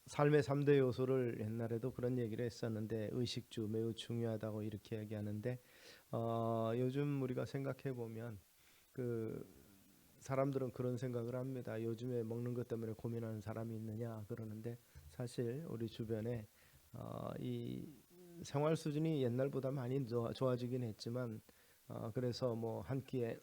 삶의 3대 요소를 옛날에도 그런 얘기를 했었는데 의식주 매우 중요하다고 이렇게 얘기하는데 요즘 우리가 생각해 보면 그 사람들은 그런 생각을 합니다. 요즘에 먹는 것 때문에 고민하는 사람이 있느냐 그러는데 사실 우리 주변에 이 생활 수준이 옛날보다 많이 좋아지긴 했지만 그래서 뭐 한 끼에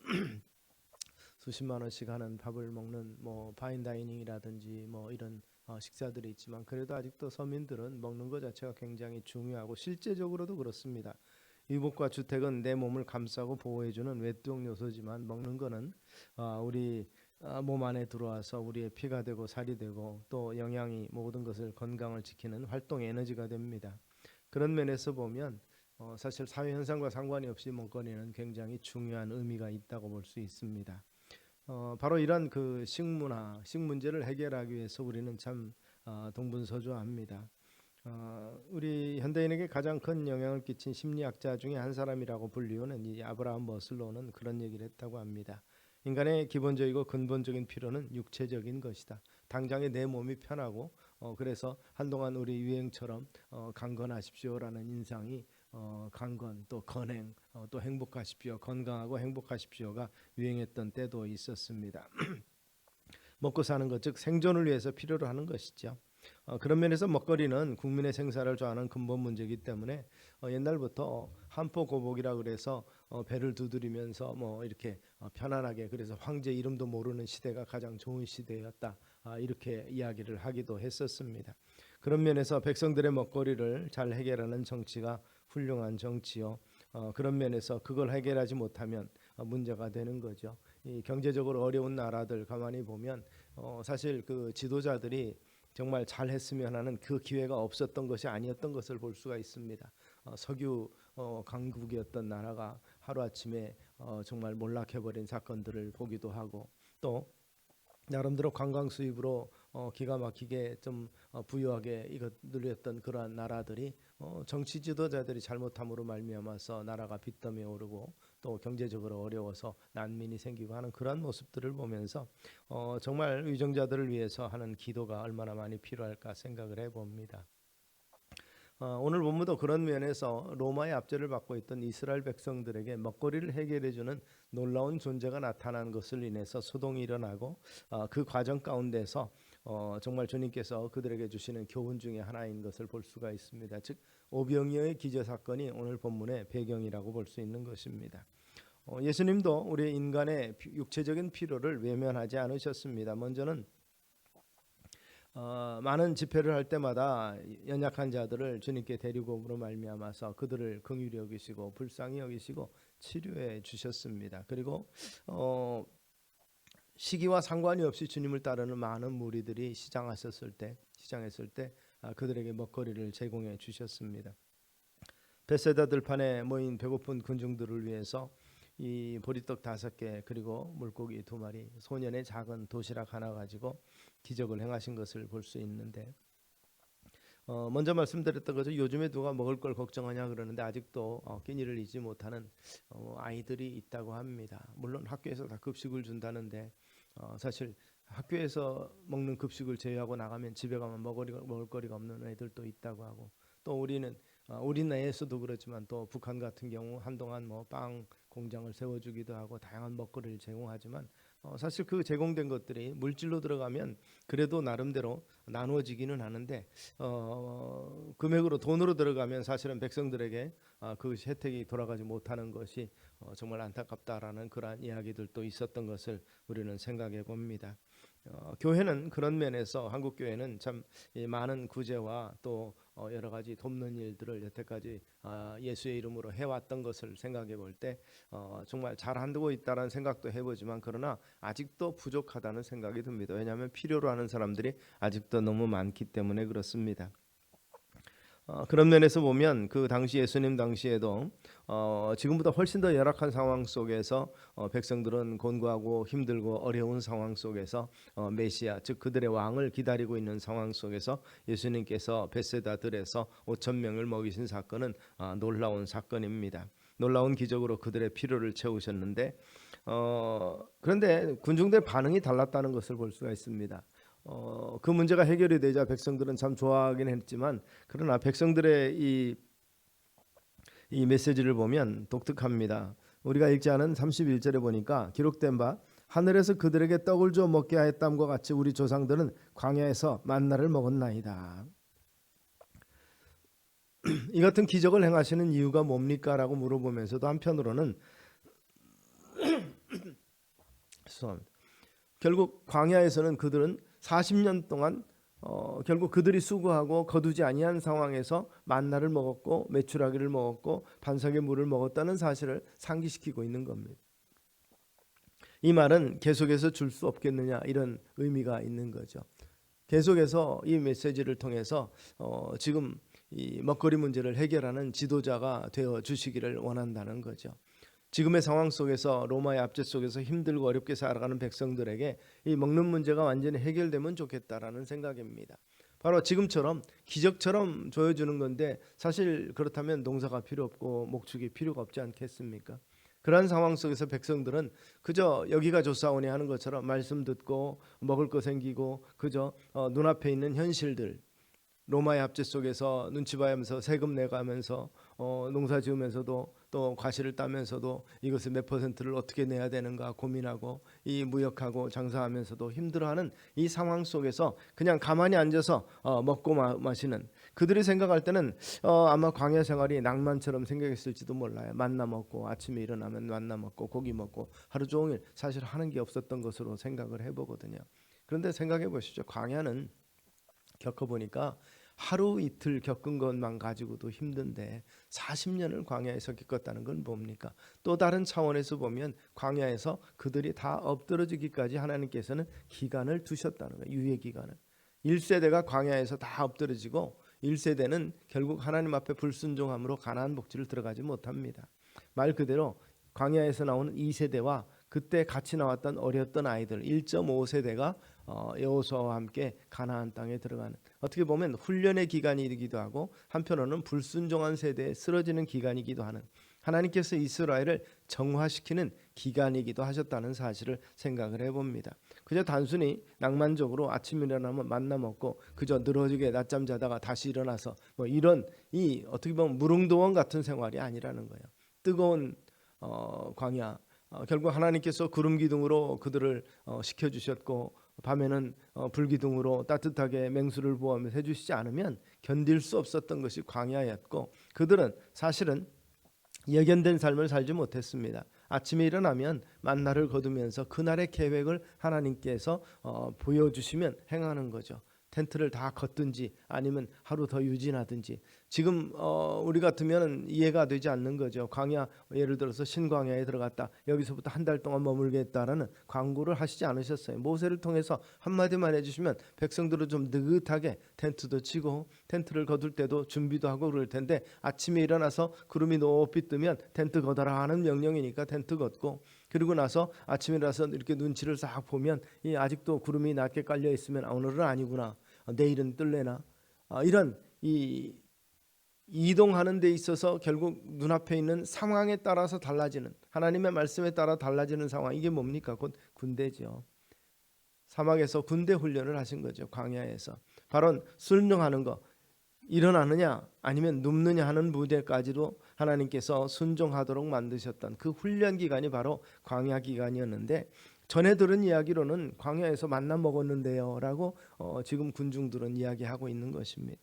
수십만 원씩 하는 밥을 먹는 뭐 파인 다이닝이라든지 뭐 이런 식사들이 있지만 그래도 아직도 서민들은 먹는 것 자체가 굉장히 중요하고 실제적으로도 그렇습니다. 유복과 주택은 내 몸을 감싸고 보호해주는 외적 요소지만 먹는 거는 우리 몸 안에 들어와서 우리의 피가 되고 살이 되고 또 영양이 모든 것을 건강을 지키는 활동 에너지가 됩니다. 그런 면에서 보면 사실 사회 현상과 상관이 없이 먹거리는 굉장히 중요한 의미가 있다고 볼 수 있습니다. 바로 이런 그 식문화, 식문제를 해결하기 위해서 우리는 참 동분서주합니다. 우리 현대인에게 가장 큰 영향을 끼친 심리학자 중에 한 사람이라고 불리우는 이 아브라함 머슬로는 그런 얘기를 했다고 합니다. 인간의 기본적이고 근본적인 필요는 육체적인 것이다. 당장에 내 몸이 편하고 그래서 한동안 우리 유행처럼 강건하십시오라는 인상이 강건 또 건행 또 행복하십시오 건강하고 행복하십시오가 유행했던 때도 있었습니다. 먹고 사는 것, 즉 생존을 위해서 필요로 하는 것이죠. 그런 면에서 먹거리는 국민의 생사를 좌우하는 근본 문제이기 때문에 옛날부터 한포고복이라 그래서 배를 두드리면서 뭐 이렇게 편안하게 그래서 황제 이름도 모르는 시대가 가장 좋은 시대였다 이렇게 이야기를 하기도 했었습니다. 그런 면에서 백성들의 먹거리를 잘 해결하는 정치가 훌륭한 정치요. 그런 면에서 그걸 해결하지 못하면 문제가 되는 거죠. 이 경제적으로 어려운 나라들 가만히 보면 사실 그 지도자들이 정말 잘했으면 하는 그 기회가 없었던 것이 아니었던 것을 볼 수가 있습니다. 석유 강국이었던 나라가 하루아침에 정말 몰락해버린 사건들을 보기도 하고 또 나름대로 관광 수입으로 기가 막히게 좀 부유하게 이것 누렸던 그러한 나라들이 정치 지도자들이 잘못함으로 말미암아서 나라가 빚더미에 오르고 또 경제적으로 어려워서 난민이 생기고 하는 그러한 모습들을 보면서 정말 위정자들을 위해서 하는 기도가 얼마나 많이 필요할까 생각을 해봅니다. 오늘 본문도 그런 면에서 로마의 압제를 받고 있던 이스라엘 백성들에게 먹거리를 해결해주는 놀라운 존재가 나타난 것을 인해서 소동이 일어나고 그 과정 가운데서 정말 주님께서 그들에게 주시는 교훈 중에 하나인 것을 볼 수가 있습니다. 즉 오병이어의 기저 사건이 오늘 본문의 배경이라고 볼 수 있는 것입니다. 예수님도 우리 인간의 육체적인 필요를 외면하지 않으셨습니다. 먼저는 많은 집회를 할 때마다 연약한 자들을 주님께 데리고 오므로 말미암아서 그들을 긍휼히 여기시고 불쌍히 여기시고 치료해 주셨습니다. 그리고 시기와 상관이 없이 주님을 따르는 많은 무리들이 시장했을 때 그들에게 먹거리를 제공해 주셨습니다. 베세다 들판에 모인 배고픈 군중들을 위해서 이 보리떡 5개 그리고 물고기 2마리 소년의 작은 도시락 하나 가지고 기적을 행하신 것을 볼 수 있는데 먼저 말씀드렸던 거죠. 요즘에 누가 먹을 걸 걱정하냐 그러는데 아직도 끼니를 잊지 못하는 아이들이 있다고 합니다. 물론 학교에서 다 급식을 준다는데 사실 학교에서 먹는 급식을 제외하고 나가면 집에 가면 먹을 거리가 없는 애들도 있다고 하고 또 우리 내에서도 그렇지만 또 북한 같은 경우 한동안 뭐 빵 공장을 세워주기도 하고 다양한 먹거리를 제공하지만 사실 그 제공된 것들이 물질로 들어가면 그래도 나름대로 나누어지기는 하는데 금액으로 돈으로 들어가면 사실은 백성들에게 그 혜택이 돌아가지 못하는 것이 정말 안타깝다라는 그러한 이야기들도 있었던 것을 우리는 생각해 봅니다. 교회는 그런 면에서 한국 교회는 참 많은 구제와 또 여러 가지 돕는 일들을 여태까지 예수의 이름으로 해왔던 것을 생각해 볼 때 정말 잘하고 있다는 생각도 해보지만 그러나 아직도 부족하다는 생각이 듭니다. 왜냐하면 필요로 하는 사람들이 아직도 너무 많기 때문에 그렇습니다. 그런 면에서 보면 그 당시 예수님 당시에도 지금보다 훨씬 더 열악한 상황 속에서 백성들은 곤고하고 힘들고 어려운 상황 속에서 메시아 즉 그들의 왕을 기다리고 있는 상황 속에서 예수님께서 벳세다 들에서 5천 명을 먹이신 사건은 놀라운 사건입니다. 놀라운 기적으로 그들의 필요를 채우셨는데 그런데 군중들의 반응이 달랐다는 것을 볼 수가 있습니다. 그 문제가 해결이 되자 백성들은 참 좋아하긴 했지만, 그러나 백성들의 이 메시지를 보면 독특합니다. 우리가 읽지 않은 31절에 보니까 기록된 바 하늘에서 그들에게 떡을 주어 먹게 하였담과 같이 우리 조상들은 광야에서 만나를 먹었나이다. 이 같은 기적을 행하시는 이유가 뭡니까? 라고 물어보면서도 한편으로는 결국 광야에서는 그들은 40년 동안 결국 그들이 수고하고 거두지 아니한 상황에서 만나를 먹었고 메추라기를 먹었고 반석의 물을 먹었다는 사실을 상기시키고 있는 겁니다. 이 말은 계속해서 줄 수 없겠느냐, 이런 의미가 있는 거죠. 계속해서 이 메시지를 통해서 지금 이 먹거리 문제를 해결하는 지도자가 되어 주시기를 원한다는 거죠. 지금의 상황 속에서 로마의 압제 속에서 힘들고 어렵게 살아가는 백성들에게 이 먹는 문제가 완전히 해결되면 좋겠다라는 생각입니다. 바로 지금처럼 기적처럼 조여주는 건데, 사실 그렇다면 농사가 필요 없고 목축이 필요가 없지 않겠습니까? 그러한 상황 속에서 백성들은 그저 여기가 좋사오니 하는 것처럼 말씀 듣고 먹을 거 생기고 그저 눈앞에 있는 현실들, 로마의 압제 속에서 눈치 봐야면서 세금 내가면서 농사 지으면서도 또 과실을 따면서도 이것을 몇 퍼센트를 어떻게 내야 되는가 고민하고, 이 무역하고 장사하면서도 힘들어하는 이 상황 속에서 그냥 가만히 앉아서 먹고 마시는, 그들이 생각할 때는 아마 광야 생활이 낭만처럼 생각했을지도 몰라요. 만나 먹고 아침에 일어나면 만나 먹고 고기 먹고 하루 종일 사실 하는 게 없었던 것으로 생각을 해보거든요. 그런데 생각해 보시죠. 광야는 겪어보니까 하루 이틀 겪은 것만 가지고도 힘든데 40년을 광야에서 겪었다는 건 뭡니까? 또 다른 차원에서 보면 광야에서 그들이 다 엎드러지기까지 하나님께서는 기간을 두셨다는 거예요. 유예 기간을. 1세대가 광야에서 다 엎드러지고 1세대는 결국 하나님 앞에 불순종함으로 가나안 복지를 들어가지 못합니다. 말 그대로 광야에서 나오는 2세대와 그때 같이 나왔던 어렸던 아이들 1.5세대가 여호수아와 함께 가나안 땅에 들어가는, 어떻게 보면 훈련의 기간이기도 하고 한편으로는 불순종한 세대에 쓰러지는 기간이기도 하는, 하나님께서 이스라엘을 정화시키는 기간이기도 하셨다는 사실을 생각을 해봅니다. 그저 단순히 낭만적으로 아침 일어나면 만나 먹고 그저 늘어지게 낮잠 자다가 다시 일어나서 뭐 이런 이 어떻게 보면 무릉도원 같은 생활이 아니라는 거예요. 뜨거운 광야, 결국 하나님께서 구름 기둥으로 그들을 식혀주셨고 밤에는 불기둥으로 따뜻하게 맹수를 부어하면서 해주시지 않으면 견딜 수 없었던 것이 광야였고, 그들은 사실은 예견된 삶을 살지 못했습니다. 아침에 일어나면 만나를 거두면서 그날의 계획을 하나님께서 보여주시면 행하는 거죠. 텐트를 다 걷든지 아니면 하루 더 유진하든지. 지금 우리 같으면 이해가 되지 않는 거죠. 광야, 예를 들어서 신광야에 들어갔다, 여기서부터 한 달 동안 머물겠다라는 광고를 하시지 않으셨어요. 모세를 통해서 한마디만 해주시면 백성들은 좀 느긋하게 텐트도 치고 텐트를 거둘 때도 준비도 하고 그럴 텐데, 아침에 일어나서 구름이 높이 뜨면 텐트 걷어라 하는 명령이니까 텐트 걷고, 그리고 나서 아침에 일어나서 이렇게 눈치를 싹 보면 아직도 구름이 낮게 깔려 있으면 오늘은 아니구나, 내일은 뜰래나, 이런 이 이동하는 데 있어서 결국 눈앞에 있는 상황에 따라서 달라지는, 하나님의 말씀에 따라 달라지는 상황, 이게 뭡니까? 곧 군대죠. 사막에서 군대 훈련을 하신 거죠. 광야에서 바로 순종하는 거, 일어나느냐 아니면 눕느냐 하는 무대까지도 하나님께서 순종하도록 만드셨던 그 훈련 기간이 바로 광야 기간이었는데, 전에 들은 이야기로는 광야에서 만나 먹었는데요 라고 지금 군중들은 이야기하고 있는 것입니다.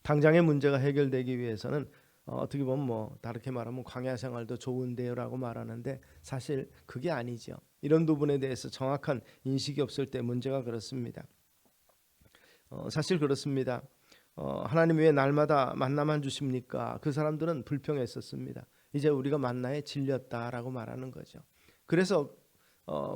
당장의 문제가 해결되기 위해서는 어떻게 보면 뭐 다르게 말하면 광야 생활도 좋은데요 라고 말하는데, 사실 그게 아니죠. 이런 부분에 대해서 정확한 인식이 없을 때 문제가 그렇습니다. 사실 그렇습니다. 하나님 왜 날마다 만나만 주십니까? 그 사람들은 불평했었습니다. 이제 우리가 만나에 질렸다라고 말하는 거죠. 그래서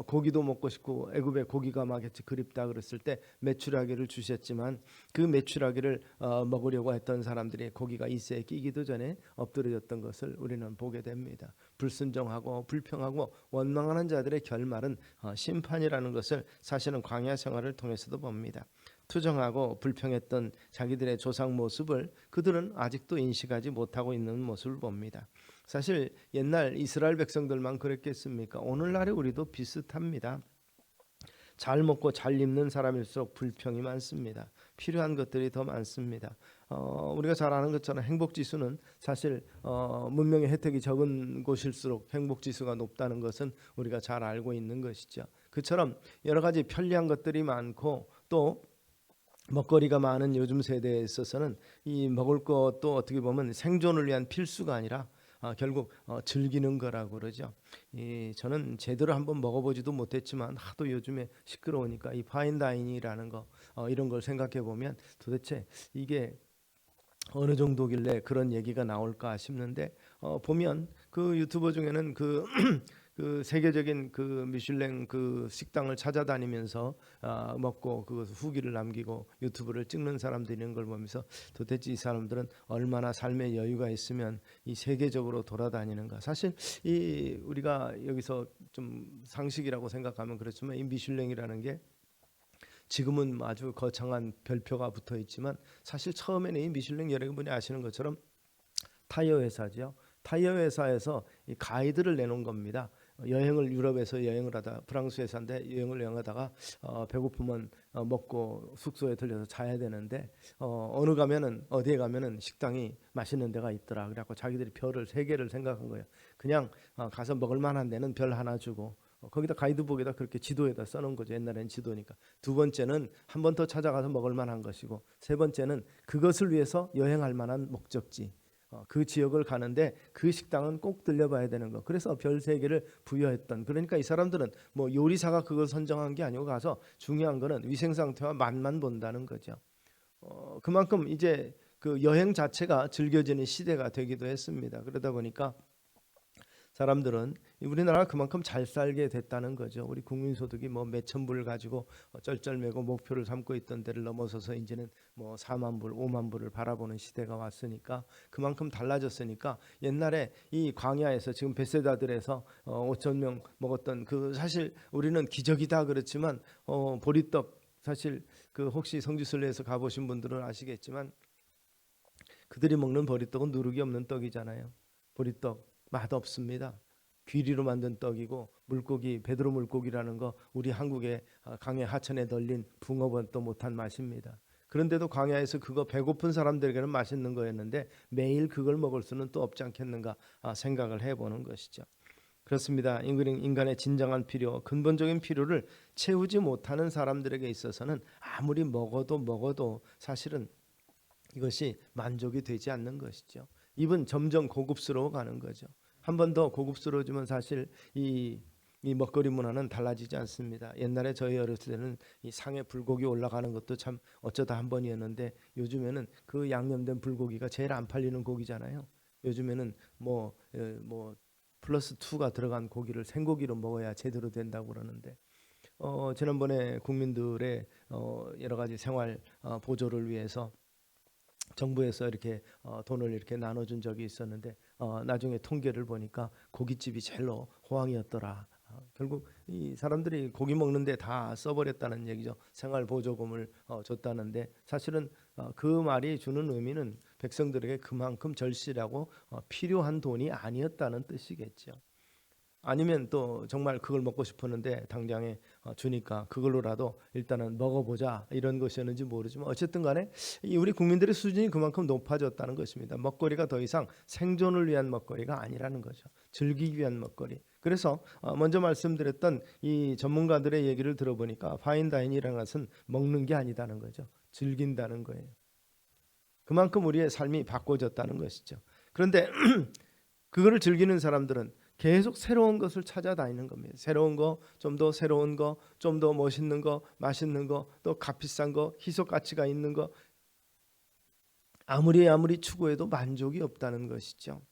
고기도 먹고 싶고 애굽의 고기가 막 그립다 그랬을 때 메추라기를 주셨지만, 그 메추라기를 먹으려고 했던 사람들이 고기가 이새에 끼기도 전에 엎드려졌던 것을 우리는 보게 됩니다. 불순종하고 불평하고 원망하는 자들의 결말은 심판이라는 것을 사실은 광야 생활을 통해서도 봅니다. 투정하고 불평했던 자기들의 조상 모습을 그들은 아직도 인식하지 못하고 있는 모습을 봅니다. 사실 옛날 이스라엘 백성들만 그랬겠습니까? 오늘날의 우리도 비슷합니다. 잘 먹고 잘 입는 사람일수록 불평이 많습니다. 필요한 것들이 더 많습니다. 우리가 잘 아는 것처럼 행복지수는 사실 문명의 혜택이 적은 곳일수록 행복지수가 높다는 것은 우리가 잘 알고 있는 것이죠. 그처럼 여러 가지 편리한 것들이 많고 또 먹거리가 많은 요즘 세대에 있어서는 이 먹을 것도 어떻게 보면 생존을 위한 필수가 아니라 결국 즐기는 거라고 그러죠. 저는 제대로 한번 먹어보지도 못했지만 하도 요즘에 시끄러우니까 이 파인다이닝이라는 거 이런 걸 생각해 보면 도대체 이게 어느 정도길래 그런 얘기가 나올까 싶는데 보면 그 유튜버 중에는 그 그 세계적인 그 미슐랭 그 식당을 찾아다니면서 먹고 그 후기를 남기고 유튜브를 찍는 사람들이 있는 걸 보면서 도대체 이 사람들은 얼마나 삶의 여유가 있으면 이 세계적으로 돌아다니는가. 사실 이 우리가 여기서 좀 상식이라고 생각하면 그렇지만 이 미슐랭이라는 게 지금은 아주 거창한 별표가 붙어 있지만 사실 처음에는 이 미슐랭 여러분이 아시는 것처럼 타이어 회사죠. 타이어 회사에서 이 가이드를 내놓은 겁니다. 여행을 유럽에서 여행을 하다 프랑스 회사인데 여행하다가 배고프면 먹고 숙소에 들려서 자야 되는데 어느 가면은 어디에 가면은 식당이 맛있는 데가 있더라. 그래갖고 자기들이 별을 3개를 생각한 거예요. 그냥 가서 먹을 만한 데는 별 하나 주고 거기다 가이드북에다 그렇게 지도에다 써놓은 거죠. 옛날엔 지도니까. 두 번째는 한 번 더 찾아가서 먹을 만한 것이고 세 번째는 그것을 위해서 여행할 만한 목적지. 그 지역을 가는데 그 식당은 꼭 들려봐야 되는 거. 그래서 별 3개를 부여했던. 그러니까 이 사람들은 뭐 요리사가 그걸 선정한 게 아니고 가서 중요한 거는 위생 상태와 맛만 본다는 거죠. 그만큼 이제 그 여행 자체가 즐겨지는 시대가 되기도 했습니다. 그러다 보니까 사람들은 우리나라가 그만큼 잘 살게 됐다는 거죠. 우리 국민소득이 뭐 몇천 불을 가지고 쩔쩔매고 목표를 삼고 있던 데를 넘어서서 이제는 뭐 4만 불, 5만 불을 바라보는 시대가 왔으니까 그만큼 달라졌으니까 옛날에 이 광야에서 지금 벳세다들에서 5천 명 먹었던 그 사실 우리는 기적이다 그렇지만 보리떡 사실 그 혹시 성지순례에서 가보신 분들은 아시겠지만 그들이 먹는 보리떡은 누룩이 없는 떡이잖아요. 보리떡 맛없습니다. 귀리로 만든 떡이고 물고기 베드로 물고기라는 거 우리 한국의 강의 하천에 널린 붕어번도 못한 맛입니다. 그런데도 광야에서 그거 배고픈 사람들에게는 맛있는 거였는데 매일 그걸 먹을 수는 또 없지 않겠는가 생각을 해보는 것이죠. 그렇습니다. 인간의 진정한 필요, 근본적인 필요를 채우지 못하는 사람들에게 있어서는 아무리 먹어도 사실은 이것이 만족이 되지 않는 것이죠. 입은 점점 고급스러워 가는 거죠. 한 번 더 고급스러워지면 사실 이 먹거리 문화는 달라지지 않습니다. 옛날에 저희 어렸을 때는 이 상에 불고기 올라가는 것도 참 어쩌다 한 번이었는데 요즘에는 그 양념된 불고기가 제일 안 팔리는 고기잖아요. 요즘에는 뭐 플러스 2가 들어간 고기를 생고기로 먹어야 제대로 된다고 그러는데 지난번에 국민들의 여러 가지 생활 보조를 위해서 정부에서 이렇게 돈을 이렇게 나눠준 적이 있었는데 나중에 통계를 보니까 고깃집이 제일로 호황이었더라. 결국 이 사람들이 고기 먹는데 다 써버렸다는 얘기죠. 생활보조금을 줬다는데 사실은 그 말이 주는 의미는 백성들에게 그만큼 절실하고 필요한 돈이 아니었다는 뜻이겠죠. 아니면 또 정말 그걸 먹고 싶었는데 당장에 주니까 그걸로라도 일단은 먹어보자 이런 것이었는지 모르지만 어쨌든 간에 우리 국민들의 수준이 그만큼 높아졌다는 것입니다. 먹거리가 더 이상 생존을 위한 먹거리가 아니라는 거죠. 즐기기 위한 먹거리. 그래서 먼저 말씀드렸던 이 전문가들의 얘기를 들어보니까 파인다이닝이라는 것은 먹는 게 아니다는 거죠. 즐긴다는 거예요. 그만큼 우리의 삶이 바꿔졌다는 것이죠. 그런데 그거를 즐기는 사람들은 계속 새로운 것을 찾아다니는 겁니다. 새로운 거, 좀 더 새로운 거, 좀 더 멋있는 거, 맛있는 거, 또 값비싼 거, 희소 가치가 있는 거 아무리 추구해도 만족이 없다는 것이죠.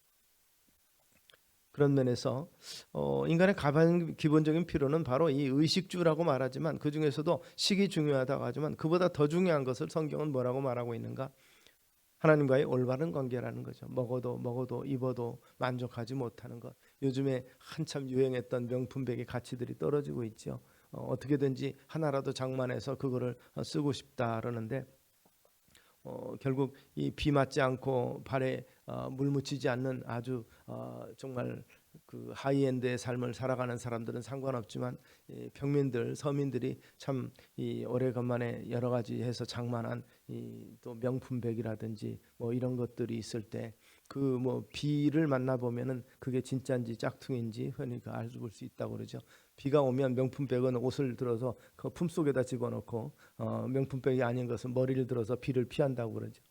그런 면에서 인간의 가장 기본적인 필요는 바로 이 의식주라고 말하지만 그 중에서도 식이 중요하다고 하지만 그보다 더 중요한 것을 성경은 뭐라고 말하고 있는가? 하나님과의 올바른 관계라는 거죠. 먹어도 입어도 만족하지 못하는 것. 요즘에 한참 유행했던 명품백의 가치들이 떨어지고 있죠. 어떻게든지 하나라도 장만해서 그거를 쓰고 싶다 그러는데 결국 이 비 맞지 않고 발에 물 묻히지 않는 아주 정말 그 하이엔드의 삶을 살아가는 사람들은 상관없지만 이 평민들, 서민들이 참 이 오래간만에 여러 가지 해서 장만한 이 또 명품백이라든지 뭐 이런 것들이 있을 때 그 뭐 비를 만나 보면은 그게 진짜인지 짝퉁인지 흔히 알 수 있다고 그러죠. 비가 오면 명품백은 옷을 들어서 그 품속에다 집어넣고 명품백이 아닌 것은 머리를 들어서 비를 피한다고 그러죠.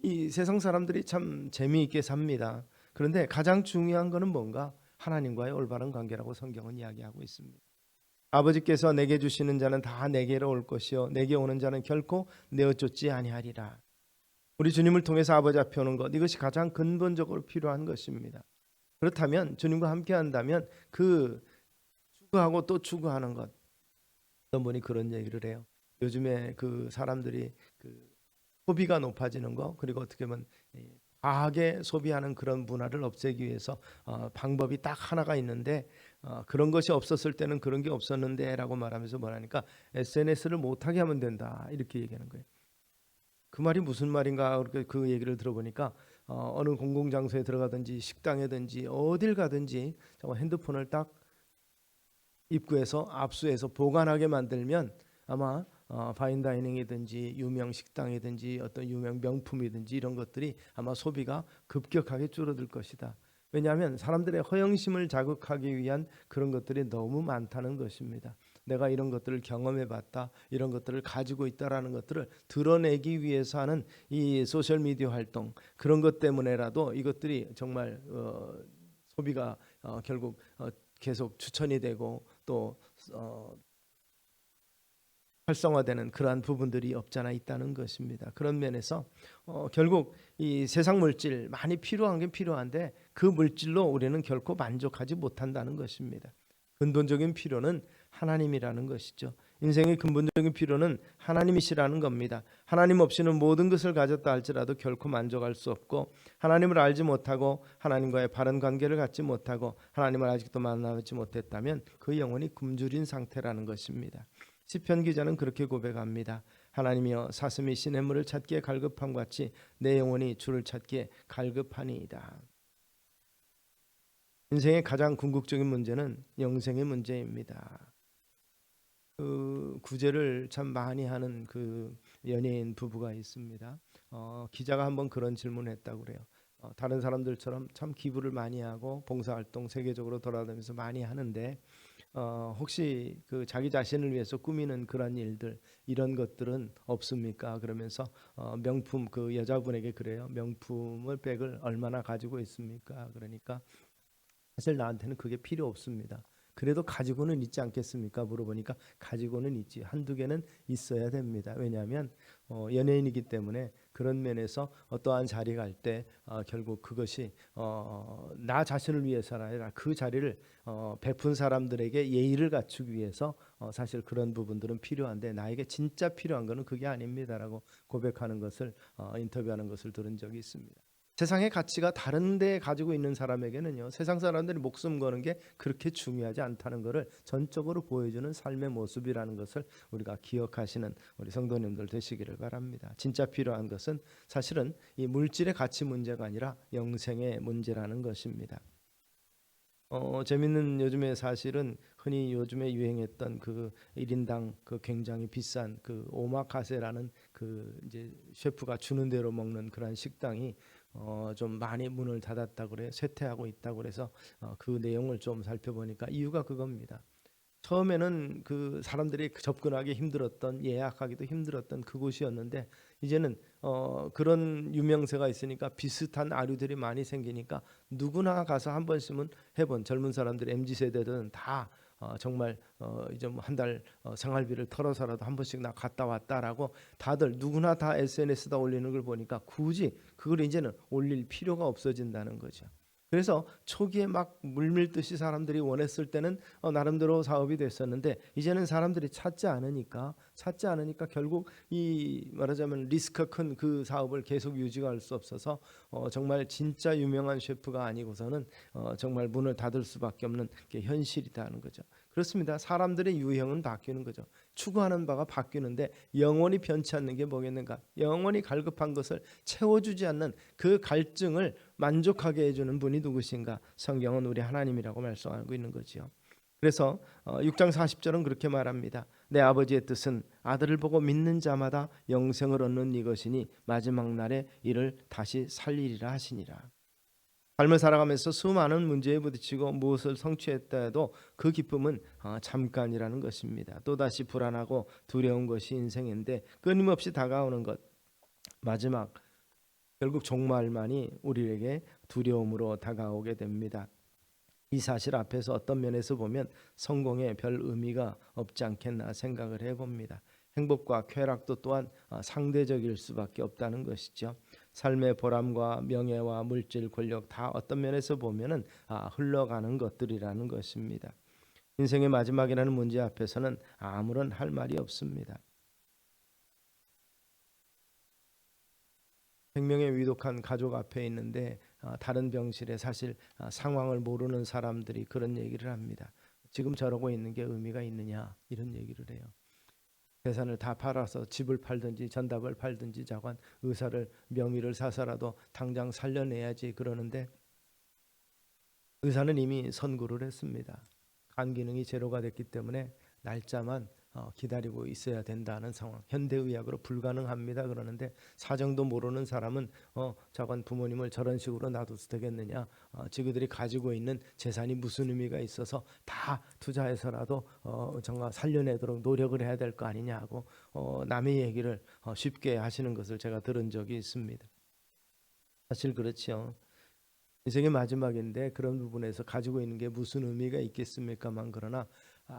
이 세상 사람들이 참 재미있게 삽니다. 그런데 가장 중요한 것은 뭔가? 하나님과의 올바른 관계라고 성경은 이야기하고 있습니다. 아버지께서 내게 주시는 자는 다 내게로 올 것이요 내게 오는 자는 결코 내어 쫓지 아니하리라. 우리 주님을 통해서 아버지 앞에 오는 것, 이것이 가장 근본적으로 필요한 것입니다. 그렇다면 주님과 함께 한다면 그 추구하고 또 추구하는 것. 어떤 분이 그런 얘기를 해요. 요즘에 그 사람들이 그 소비가 높아지는 거, 그리고 어떻게 보면 과하게 소비하는 그런 문화를 없애기 위해서 방법이 딱 하나가 있는데 그런 것이 없었을 때는 그런 게 없었는데 라고 말하면서 뭐라니까 SNS를 못하게 하면 된다 이렇게 얘기하는 거예요. 그 말이 무슨 말인가 그렇게 그 얘기를 들어보니까 어느 공공장소에 들어가든지 식당에든지 어딜 가든지 핸드폰을 딱 입구에서 압수해서 보관하게 만들면 아마 파인다이닝이든지 유명 식당이든지 어떤 유명 명품이든지 이런 것들이 아마 소비가 급격하게 줄어들 것이다. 왜냐하면 사람들의 허영심을 자극하기 위한 그런 것들이 너무 많다는 것입니다. 내가 이런 것들을 경험해봤다, 이런 것들을 가지고 있다라는 것들을 드러내기 위해서 하는 이 소셜미디어 활동, 그런 것 때문에라도 이것들이 정말 소비가 결국 계속 추천이 되고 또 활성화되는 그러한 부분들이 없잖아 있다는 것입니다. 그런 면에서 결국 이 세상 물질 많이 필요한 게 필요한데 그 물질로 우리는 결코 만족하지 못한다는 것입니다. 근본적인 필요는 하나님이라는 것이죠. 인생의 근본적인 필요는 하나님이시라는 겁니다. 하나님 없이는 모든 것을 가졌다 할지라도 결코 만족할 수 없고, 하나님을 알지 못하고 하나님과의 바른 관계를 갖지 못하고 하나님을 아직도 만나지 못했다면 그 영혼이 굶주린 상태라는 것입니다. 시편 기자는 그렇게 고백합니다. 하나님이여 사슴이 시냇물을 찾기에 갈급함 같이 내 영혼이 주를 찾기에 갈급하니이다. 인생의 가장 궁극적인 문제는 영생의 문제입니다. 그 구제를 참 많이 하는 그 연예인 부부가 있습니다. 기자가 한번 그런 질문을 했다고 그래요. 다른 사람들처럼 참 기부를 많이 하고 봉사활동 세계적으로 돌아다니면서 많이 하는데 혹시 그 자기 자신을 위해서 꾸미는 그런 일들 이런 것들은 없습니까? 그러면서 명품 그 여자분에게 그래요. 명품을 백을 얼마나 가지고 있습니까? 그러니까 사실 나한테는 그게 필요 없습니다. 그래도 가지고는 있지 않겠습니까? 물어보니까 가지고는 있지. 한두 개는 있어야 됩니다. 왜냐하면 연예인이기 때문에 그런 면에서 어떠한 자리 갈 때 결국 그것이 나 자신을 위해서가 아니라 그 자리를 베푼 사람들에게 예의를 갖추기 위해서 사실 그런 부분들은 필요한데 나에게 진짜 필요한 것은 그게 아닙니다라고 고백하는 것을 인터뷰하는 것을 들은 적이 있습니다. 세상의 가치가 다른 데 가지고 있는 사람에게는요, 세상 사람들이 목숨 거는 게 그렇게 중요하지 않다는 것을 전적으로 보여주는 삶의 모습이라는 것을 우리가 기억하시는 우리 성도님들 되시기를 바랍니다. 진짜 필요한 것은 사실은 이 물질의 가치 문제가 아니라 영생의 문제라는 것입니다. 재밌는 요즘에 사실은 흔히 요즘에 유행했던 그 1인당 그 굉장히 비싼 그 오마카세라는 그 이제 셰프가 주는 대로 먹는 그런 식당이 좀 많이 문을 닫았다고 그래요. 쇠퇴하고 있다고 그래서 그 내용을 좀 살펴보니까 이유가 그겁니다. 처음에는 그 사람들이 접근하기 힘들었던 예약하기도 힘들었던 그곳이었는데 이제는 그런 유명세가 있으니까 비슷한 아류들이 많이 생기니까 누구나 가서 한 번씩은 해본 젊은 사람들 MZ세대들은 다 정말 이제 뭐 한 달 생활비를 털어서라도 한 번씩 나 갔다 왔다라고 다들 누구나 다 SNS에다 올리는 걸 보니까 굳이 그걸 이제는 올릴 필요가 없어진다는 거죠. 그래서 초기에 막 물밀듯이 사람들이 원했을 때는 나름대로 사업이 됐었는데 이제는 사람들이 찾지 않으니까 결국 이 말하자면 리스크가 큰 그 사업을 계속 유지할 수 없어서 정말 진짜 유명한 셰프가 아니고서는 정말 문을 닫을 수밖에 없는 게 현실이라는 거죠. 그렇습니다. 사람들의 유형은 바뀌는 거죠. 추구하는 바가 바뀌는데 영원히 변치 않는 게 뭐겠는가? 영원히 갈급한 것을 채워주지 않는 그 갈증을 만족하게 해주는 분이 누구신가? 성경은 우리 하나님이라고 말씀하고 있는 거지요. 그래서 6장 40절은 그렇게 말합니다. 내 아버지의 뜻은 아들을 보고 믿는 자마다 영생을 얻는 이것이니 마지막 날에 이를 다시 살리리라 하시니라. 삶을 살아가면서 수많은 문제에 부딪히고 무엇을 성취했다 해도 그 기쁨은 잠깐이라는 것입니다. 또다시 불안하고 두려운 것이 인생인데 끊임없이 다가오는 것, 마지막 결국 종말만이 우리에게 두려움으로 다가오게 됩니다. 이 사실 앞에서 어떤 면에서 보면 성공에 별 의미가 없지 않겠나 생각을 해봅니다. 행복과 쾌락도 또한 상대적일 수밖에 없다는 것이죠. 삶의 보람과 명예와 물질, 권력 다 어떤 면에서 보면은 흘러가는 것들이라는 것입니다. 인생의 마지막이라는 문제 앞에서는 아무런 할 말이 없습니다. 생명의 위독한 가족 앞에 있는데 다른 병실에 사실 상황을 모르는 사람들이 그런 얘기를 합니다. 지금 저러고 있는 게 의미가 있느냐 이런 얘기를 해요. 재산을 다 팔아서 집을 팔든지 전답을 팔든지 자관 의사를 명의를 사서라도 당장 살려내야지 그러는데 의사는 이미 선고를 했습니다. 간 기능이 제로가 됐기 때문에 날짜만 기다리고 있어야 된다는 상황. 현대의학으로 불가능합니다. 그러는데 사정도 모르는 사람은 저건 부모님을 저런 식으로 놔둬도 되겠느냐. 지그들이 가지고 있는 재산이 무슨 의미가 있어서 다 투자해서라도 정말 살려내도록 노력을 해야 될 거 아니냐고 남의 얘기를 쉽게 하시는 것을 제가 들은 적이 있습니다. 사실 그렇죠. 인생의 마지막인데 그런 부분에서 가지고 있는 게 무슨 의미가 있겠습니까만 그러나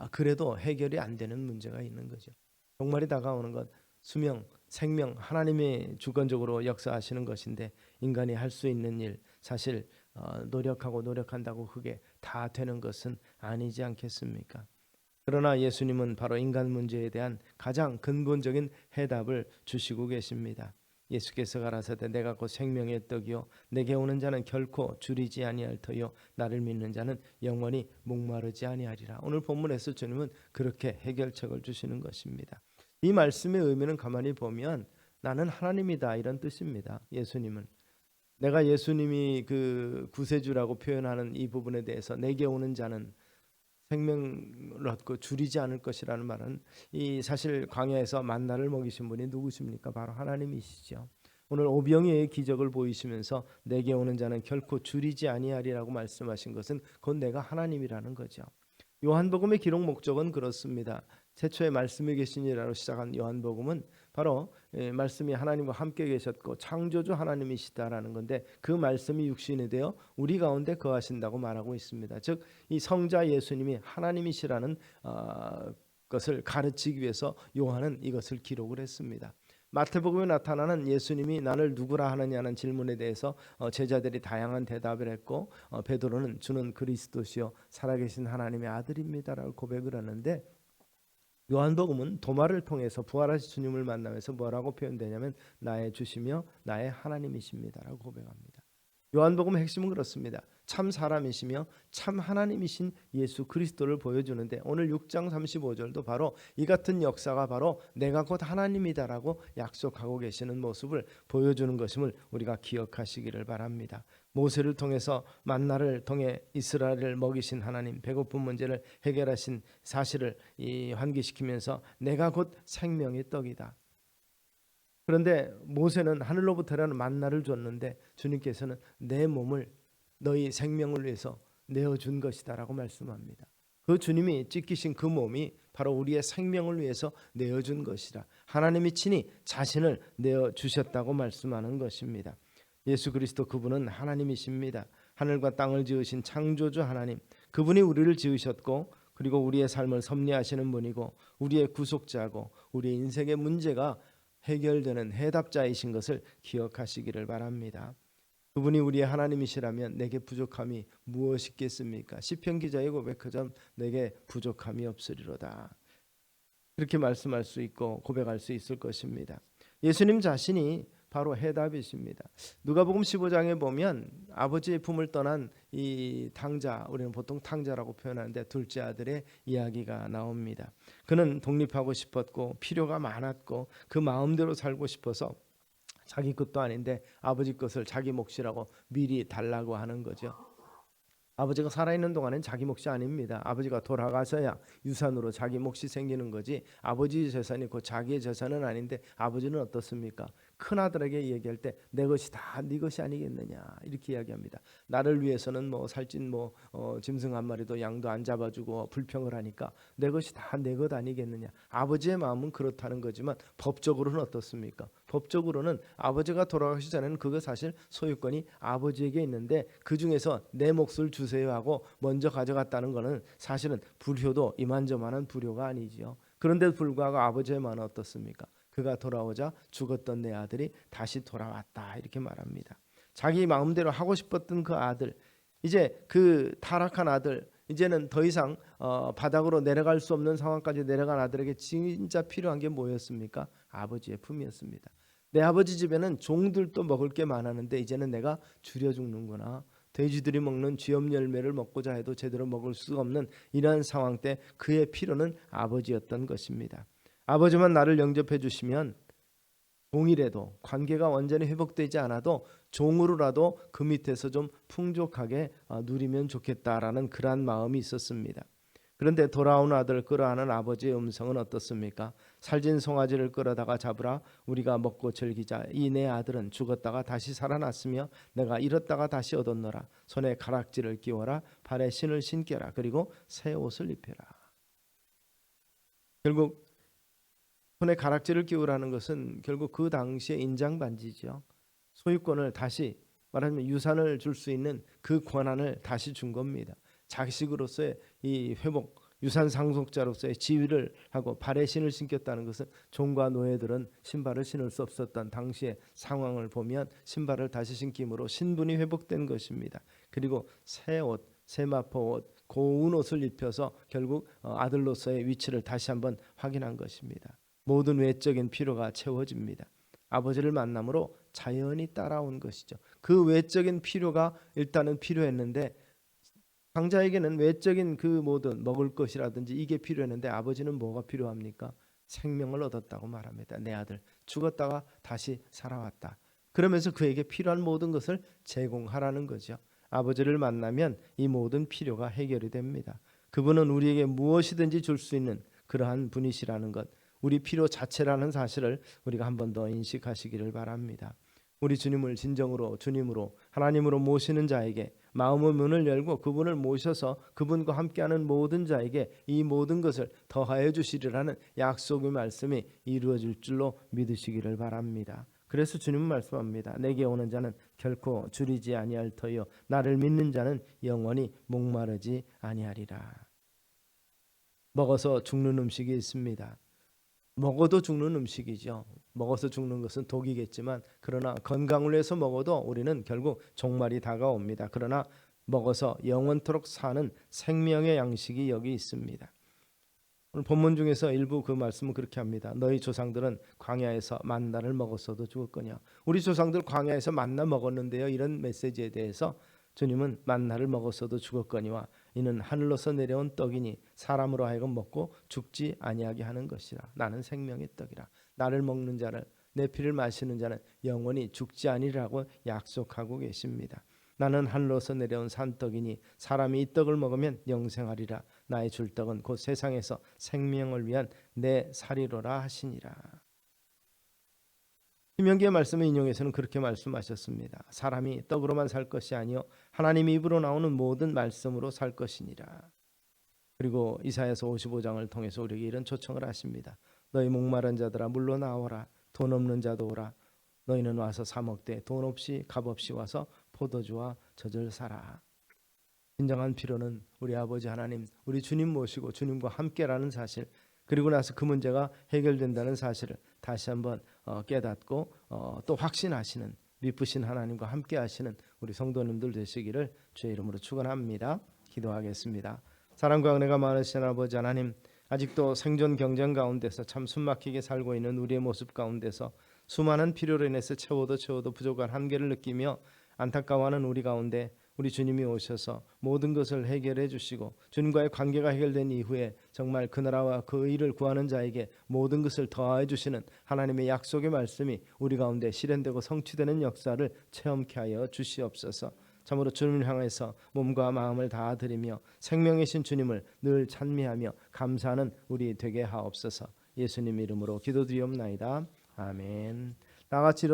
그래도 해결이 안 되는 문제가 있는 거죠. 종말이 다가오는 것, 수명, 생명, 하나님이 주권적으로 역사하시는 것인데 인간이 할 수 있는 일 사실 노력하고 노력한다고 그게 다 되는 것은 아니지 않겠습니까? 그러나 예수님은 바로 인간 문제에 대한 가장 근본적인 해답을 주시고 계십니다. 예수께서 가라사대 내가 곧 생명의 떡이요 내게 오는 자는 결코 줄이지 아니할 터요 나를 믿는 자는 영원히 목마르지 아니하리라. 오늘 본문에서 주님은 그렇게 해결책을 주시는 것입니다. 이 말씀의 의미는 가만히 보면 나는 하나님이다 이런 뜻입니다. 예수님은 내가 예수님이 그 구세주라고 표현하는 이 부분에 대해서 내게 오는 자는 생명을 얻고 줄이지 않을 것이라는 말은 이 사실 광야에서 만나를 먹이신 분이 누구십니까? 바로 하나님이시죠. 오늘 오병이의 기적을 보이시면서 내게 오는 자는 결코 줄이지 아니하리라고 말씀하신 것은 곧 내가 하나님이라는 거죠. 요한복음의 기록 목적은 그렇습니다. 최초에 말씀이 계시니라로 시작한 요한복음은 바로 말씀이 하나님과 함께 계셨고 창조주 하나님이시다라는 건데 그 말씀이 육신이 되어 우리 가운데 거하신다고 말하고 있습니다. 즉 이 성자 예수님이 하나님이시라는 것을 가르치기 위해서 요한은 이것을 기록을 했습니다. 마태복음에 나타나는 예수님이 나를 누구라 하느냐는 질문에 대해서 제자들이 다양한 대답을 했고 베드로는 주는 그리스도시요 살아계신 하나님의 아들입니다라고 고백을 하는데 요한복음은 도마를 통해서 부활하신 주님을 만나면서 뭐라고 표현되냐면 나의 주시며 나의 하나님이십니다라고 고백합니다. 요한복음의 핵심은 그렇습니다. 참 사람이시며 참 하나님이신 예수 그리스도를 보여주는데 오늘 6장 35절도 바로 이 같은 역사가 바로 내가 곧 하나님이다라고 약속하고 계시는 모습을 보여주는 것임을 우리가 기억하시기를 바랍니다. 모세를 통해서 만나를 통해 이스라엘을 먹이신 하나님, 배고픈 문제를 해결하신 사실을 환기시키면서 내가 곧 생명의 떡이다. 그런데 모세는 하늘로부터라는 만나를 줬는데 주님께서는 내 몸을 너희 생명을 위해서 내어준 것이다 라고 말씀합니다. 그 주님이 찢기신 그 몸이 바로 우리의 생명을 위해서 내어준 것이라 하나님이 친히 자신을 내어주셨다고 말씀하는 것입니다. 예수 그리스도 그분은 하나님이십니다. 하늘과 땅을 지으신 창조주 하나님, 그분이 우리를 지으셨고 그리고 우리의 삶을 섭리하시는 분이고 우리의 구속자고 우리의 인생의 문제가 해결되는 해답자이신 것을 기억하시기를 바랍니다. 그분이 우리의 하나님이시라면 내게 부족함이 무엇이 있겠습니까? 시편 기자의 고백처럼 내게 부족함이 없으리로다. 그렇게 말씀할 수 있고 고백할 수 있을 것입니다. 예수님 자신이 바로 해답이십니다. 누가복음 15장에 보면 아버지의 품을 떠난 이 탕자, 우리는 보통 탕자라고 표현하는데 둘째 아들의 이야기가 나옵니다. 그는 독립하고 싶었고 필요가 많았고 그 마음대로 살고 싶어서 자기 것도 아닌데 아버지 것을 자기 몫이라고 미리 달라고 하는 거죠. 아버지가 살아있는 동안은 자기 몫이 아닙니다. 아버지가 돌아가서야 유산으로 자기 몫이 생기는 거지 아버지 재산이 곧 자기의 재산은 아닌데 아버지는 어떻습니까? 큰아들에게 얘기할 때 내 것이 다 네 것이 아니겠느냐 이렇게 이야기합니다. 나를 위해서는 뭐 살찐 짐승 한 마리도 양도 안 잡아주고 불평을 하니까 내 것이 다 내 것 아니겠느냐. 아버지의 마음은 그렇다는 거지만 법적으로는 어떻습니까? 법적으로는 아버지가 돌아가시기 전에는 그거 사실 소유권이 아버지에게 있는데 그 중에서 내 몫을 주세요 하고 먼저 가져갔다는 것은 사실은 불효도 이만저만한 불효가 아니지요. 그런데도 불구하고 아버지의 마음은 어떻습니까? 그가 돌아오자 죽었던 내 아들이 다시 돌아왔다 이렇게 말합니다. 자기 마음대로 하고 싶었던 그 아들, 이제 그 타락한 아들, 이제는 더 이상 바닥으로 내려갈 수 없는 상황까지 내려간 아들에게 진짜 필요한 게 뭐였습니까? 아버지의 품이었습니다. 내 아버지 집에는 종들도 먹을 게 많았는데 이제는 내가 줄여 죽는구나. 돼지들이 먹는 쥐염 열매를 먹고자 해도 제대로 먹을 수가 없는 이러한 상황 때 그의 필요는 아버지였던 것입니다. 아버지만 나를 영접해 주시면 종이라도 관계가 완전히 회복되지 않아도 종으로라도 그 밑에서 좀 풍족하게 누리면 좋겠다라는 그러한 마음이 있었습니다. 그런데 돌아온 아들을 끌어안은 아버지의 음성은 어떻습니까? 살진 송아지를 끌어다가 잡으라. 우리가 먹고 즐기자. 이 내 아들은 죽었다가 다시 살아났으며 내가 잃었다가 다시 얻었노라. 손에 가락지를 끼워라. 발에 신을 신겨라. 그리고 새 옷을 입혀라. 결국 손에 가락지를 끼우라는 것은 결국 그 당시의 인장반지죠. 소유권을 다시 말하자면 유산을 줄 수 있는 그 권한을 다시 준 겁니다. 자식으로서의 이 회복, 유산 상속자로서의 지위를 하고 발에 신을 신겼다는 것은 종과 노예들은 신발을 신을 수 없었던 당시의 상황을 보면 신발을 다시 신김으로 신분이 회복된 것입니다. 그리고 새 옷, 새 마포 옷, 고운 옷을 입혀서 결국 아들로서의 위치를 다시 한번 확인한 것입니다. 모든 외적인 필요가 채워집니다. 아버지를 만남으로 자연히 따라온 것이죠. 그 외적인 필요가 일단은 필요했는데 강자에게는 외적인 그 모든 먹을 것이라든지 이게 필요했는데 아버지는 뭐가 필요합니까? 생명을 얻었다고 말합니다. 내 아들 죽었다가 다시 살아왔다. 그러면서 그에게 필요한 모든 것을 제공하라는 거죠. 아버지를 만나면 이 모든 필요가 해결이 됩니다. 그분은 우리에게 무엇이든지 줄 수 있는 그러한 분이시라는 것, 우리 필요 자체라는 사실을 우리가 한 번 더 인식하시기를 바랍니다. 우리 주님을 진정으로 주님으로 하나님으로 모시는 자에게 마음의 문을 열고 그분을 모셔서 그분과 함께하는 모든 자에게 이 모든 것을 더하여 주시리라는 약속의 말씀이 이루어질 줄로 믿으시기를 바랍니다. 그래서 주님은 말씀합니다. 내게 오는 자는 결코 줄이지 아니할 터요 나를 믿는 자는 영원히 목마르지 아니하리라. 먹어서 죽는 음식이 있습니다. 먹어도 죽는 음식이죠. 먹어서 죽는 것은 독이겠지만 그러나 건강을 위해서 먹어도 우리는 결국 종말이 다가옵니다. 그러나 먹어서 영원토록 사는 생명의 양식이 여기 있습니다. 오늘 본문 중에서 일부 그 말씀은 그렇게 합니다. 너희 조상들은 광야에서 만나를 먹었어도 죽었거냐. 우리 조상들 광야에서 만나 먹었는데요. 이런 메시지에 대해서 주님은 만나를 먹었어도 죽었거니와 이는 하늘로서 내려온 떡이니 사람으로 하여금 먹고 죽지 아니하게 하는 것이라. 나는 생명의 떡이라. 나를 먹는 자를 내 피를 마시는 자는 영원히 죽지 아니라고 약속하고 계십니다. 나는 하늘로서 내려온 산떡이니 사람이 이 떡을 먹으면 영생하리라. 나의 줄 떡은 곧 세상에서 생명을 위한 내 살이로라 하시니라. 신명기의 말씀을 인용해서는 그렇게 말씀하셨습니다. 사람이 떡으로만 살 것이 아니요 하나님의 입으로 나오는 모든 말씀으로 살 것이니라. 그리고 이사야서 55장을 통해서 우리에게 이런 초청을 하십니다. 너희 목마른 자들아 물로 나오라. 돈 없는 자도 오라. 너희는 와서 사 먹되 돈 없이 값 없이 와서 포도주와 젖을 사라. 진정한 필요는 우리 아버지 하나님, 우리 주님 모시고 주님과 함께라는 사실, 그리고 나서 그 문제가 해결된다는 사실을 다시 한번 깨닫고 또 확신하시는 미쁘신 하나님과 함께 하시는 우리 성도님들 되시기를 주의 이름으로 축원합니다. 기도하겠습니다. 사랑과 은혜가 많으신 아버지 하나님, 아직도 생존 경쟁 가운데서 참 숨막히게 살고 있는 우리의 모습 가운데서 수많은 필요로 인해서 채워도 부족한 한계를 느끼며 안타까워하는 우리 가운데 우리 주님이 오셔서 모든 것을 해결해 주시고 주님과의 관계가 해결된 이후에 정말 그 나라와 그 의를 구하는 자에게 모든 것을 더해 주시는 하나님의 약속의 말씀이 우리 가운데 실현되고 성취되는 역사를 체험케 하여 주시옵소서. 참으로 주님을 향해서 몸과 마음을 다 드리며 생명이신 주님을 늘 찬미하며 감사하는 우리 되게 하옵소서. 예수님 이름으로 기도드리옵나이다. 아멘. 다 같이